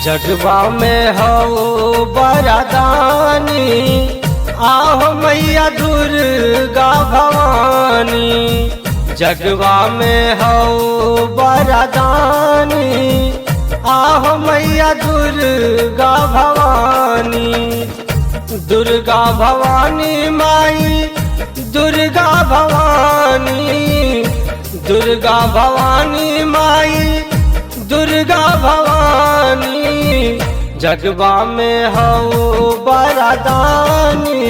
जगवा में हो बरदानी, आहो मैया दुर्गा भवानी। जगवा में हो बरदानी, आहो मैया दुर्गा भवानी। दुर्गा भवानी माई दुर्गा भवानी, दुर्गा भवानी माई दुर्गा भवानी। जगवा में हो बरदानी,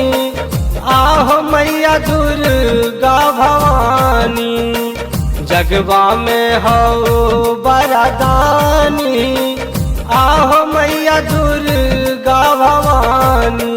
आहो मैया दुर्गा भवानी। जगवा में हो बरदानी, आहो मैया दुर्गा भवानी।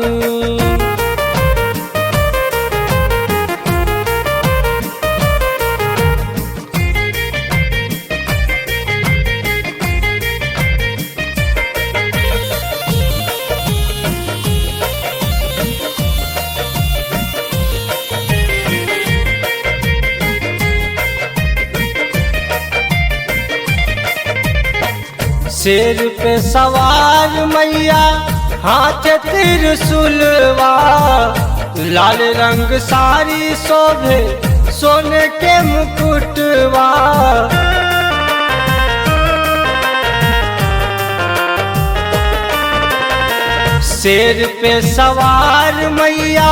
शेर पे सवार मैया हाथ त्रिशूलवा, लाल रंग साड़ी शोभे सोने के मुकुटवा। शेर पे सवार मैया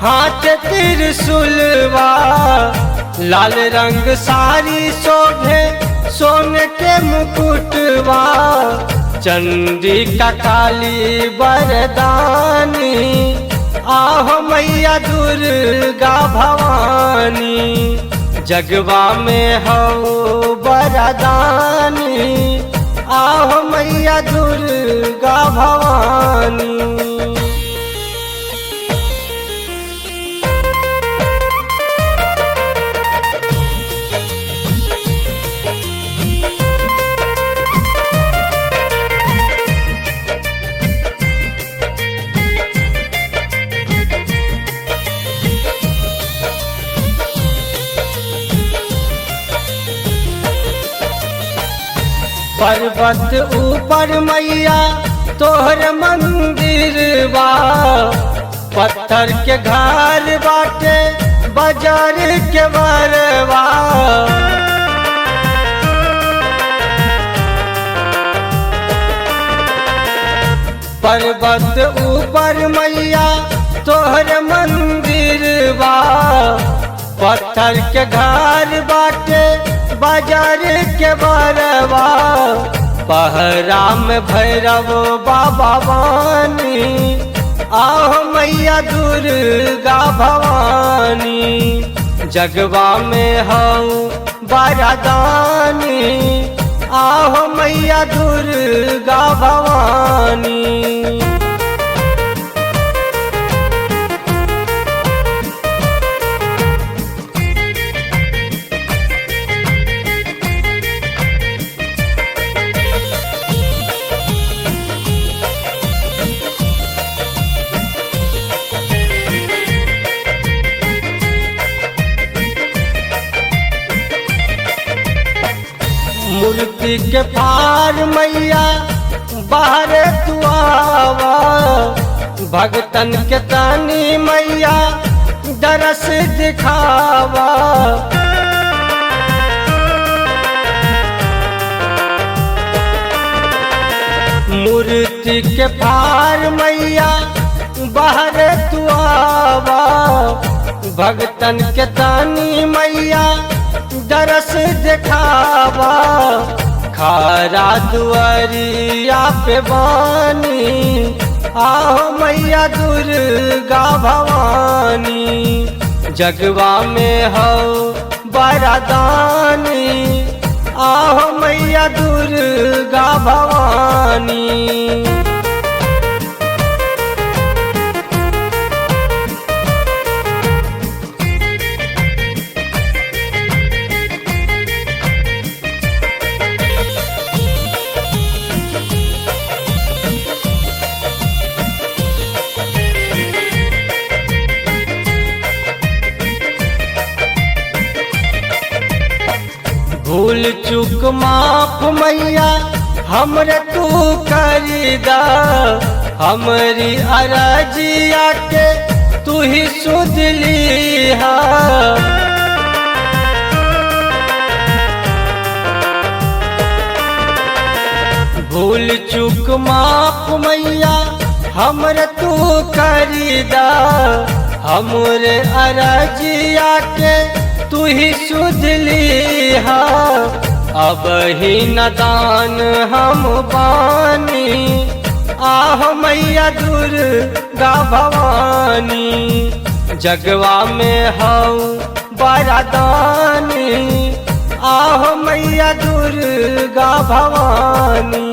हाथ त्रिशूलवा, लाल रंग साड़ी शोभे सोने के मुकुटवा। चंडिका काली वरदानी, आहो मैया दुर्गा भवानी। जगवा में हो वरदानी, आहो मैया दुर्गा भवानी। पर्वत ऊपर मैया तोहर मंदिर बा, पत्थर के घर बाटे बाजार के बरवा। पर्वत ऊपर मैया तोहर मंदिर बा, पत्थर के घर बाटे बाजार के बरवा। पहरा में भैरव बाबा वानी, आहो मैया दुर्गा भवानी। जगवा में हो बरदानी, आहो मैया दुर्गा भवानी। मूर्ति के पार मैया बाहर तू आवा, भगतन के तानी मैया दरस दिखावा। मूर्ति के पार मैया बाहर तू आवा, भगतन के तानी मैया दरस दिखावा। खारा दुआरिया पे बानी, आहो मैया दुर्गा भवानी। जगवा में हो बरदानी, आहो मैया दुर्गा भवानी। भूल चूक माफ मैया हमरे तू करीदा हमरी अरजिया के तू ही सुध लीहा। भूल चूक माफ मैया हमरे तू करीदा हमरे अरजिया के तू ही सुध लीहा। अब ही नदान हम बानी आह मैया दुर्गा भवानी जगवा में हऊ बरदानी आह मैया दुर्गा भवानी।